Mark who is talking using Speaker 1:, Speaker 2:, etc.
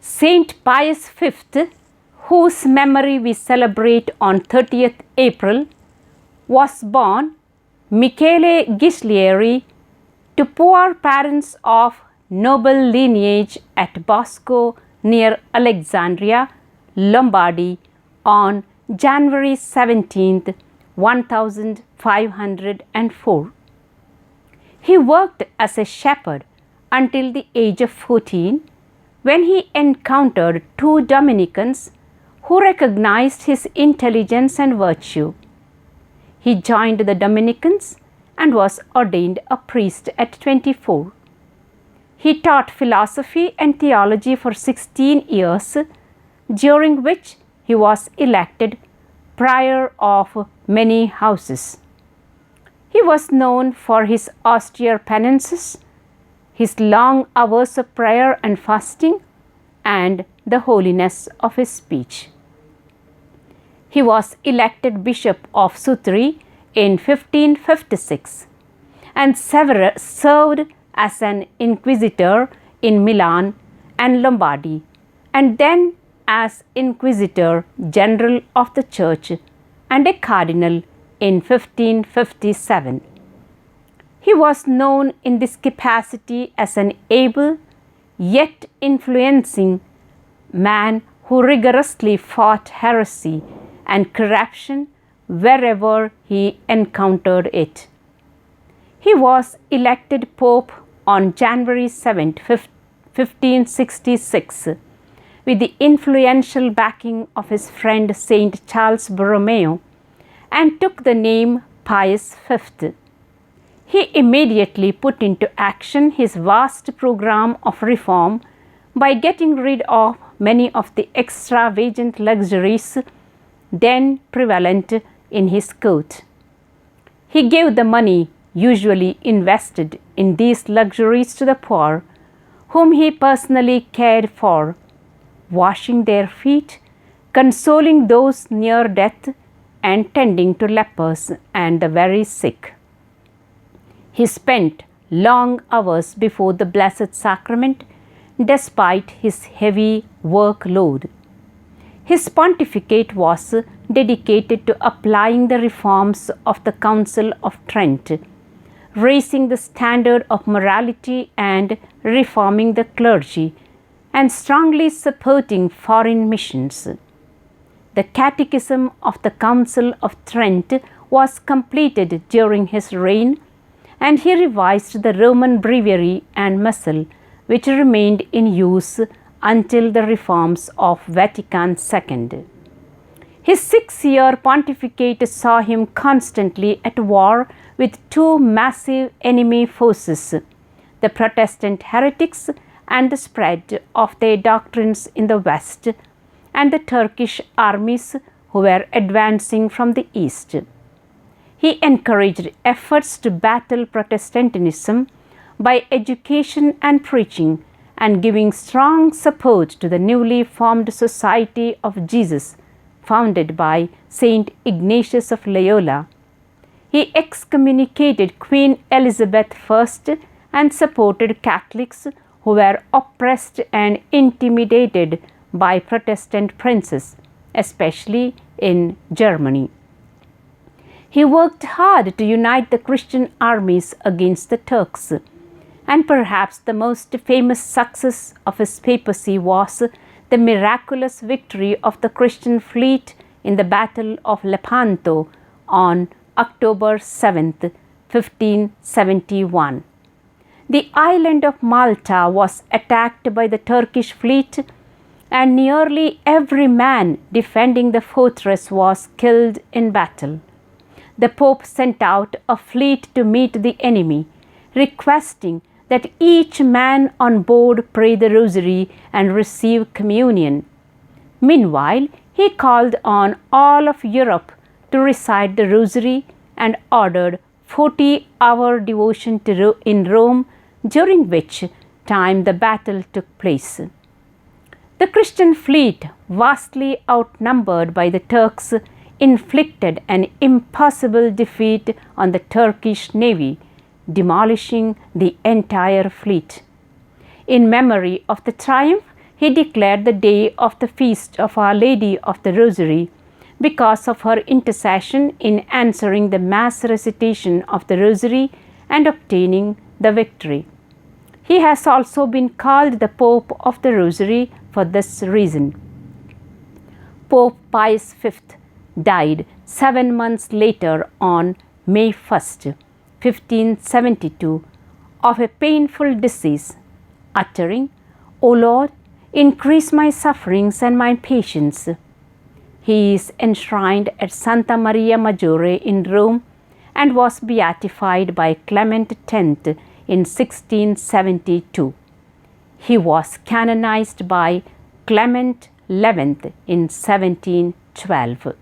Speaker 1: Saint Pius V, whose memory we celebrate on 30th April, was born Michele Ghislieri to poor parents of noble lineage at Bosco near Alexandria, Lombardy on January 17, 1504. He worked as a shepherd until the age of 14, when he encountered two Dominicans who recognized his intelligence and virtue. He joined the Dominicans and was ordained a priest at 24. He taught philosophy and theology for 16 years, during which he was elected prior of many houses. He was known for his austere penances, his long hours of prayer and fasting, and the holiness of his speech. He was elected Bishop of Sutri in 1556 and served as an inquisitor in Milan and Lombardy, and then as Inquisitor General of the Church and a cardinal in 1557. He was known in this capacity as an able yet influencing man who rigorously fought heresy and corruption wherever he encountered it. He was elected Pope on January 7, 1566, with the influential backing of his friend Saint Charles Borromeo, and took the name Pius V. He immediately put into action his vast program of reform by getting rid of many of the extravagant luxuries then prevalent in his court. He gave the money usually invested in these luxuries to the poor, whom he personally cared for, washing their feet, consoling those near death, and tending to lepers and the very sick. He spent long hours before the Blessed Sacrament despite his heavy workload. His pontificate was dedicated to applying the reforms of the Council of Trent, raising the standard of morality and reforming the clergy, and strongly supporting foreign missions. The Catechism of the Council of Trent was completed during his reign, and he revised the Roman Breviary and Missal, which remained in use until the reforms of Vatican II. His 6-year pontificate saw him constantly at war with two massive enemy forces, the Protestant heretics and the spread of their doctrines in the West, and the Turkish armies who were advancing from the East. He encouraged efforts to battle Protestantism by education and preaching, and giving strong support to the newly formed Society of Jesus, founded by Saint Ignatius of Loyola. He excommunicated Queen Elizabeth I and supported Catholics who were oppressed and intimidated by Protestant princes, especially in Germany. He worked hard to unite the Christian armies against the Turks, and perhaps the most famous success of his papacy was the miraculous victory of the Christian fleet in the Battle of Lepanto on October 7, 1571. The island of Malta was attacked by the Turkish fleet, and nearly every man defending the fortress was killed in battle. The Pope sent out a fleet to meet the enemy, requesting that each man on board pray the rosary and receive communion. Meanwhile, he called on all of Europe to recite the rosary and ordered 40-hour devotion in Rome, during which time the battle took place. The Christian fleet, vastly outnumbered by the Turks, inflicted an impossible defeat on the Turkish navy, demolishing the entire fleet. In memory of the triumph, he declared the day of the feast of Our Lady of the Rosary because of her intercession in answering the Mass recitation of the Rosary and obtaining the victory. He has also been called the Pope of the Rosary for this reason. Pope Pius V died 7 months later on May 1st, 1572, of a painful disease, uttering, "O Lord, increase my sufferings and my patience." He is enshrined at Santa Maria Maggiore in Rome and was beatified by Clement X in 1672. He was canonized by Clement XI in 1712.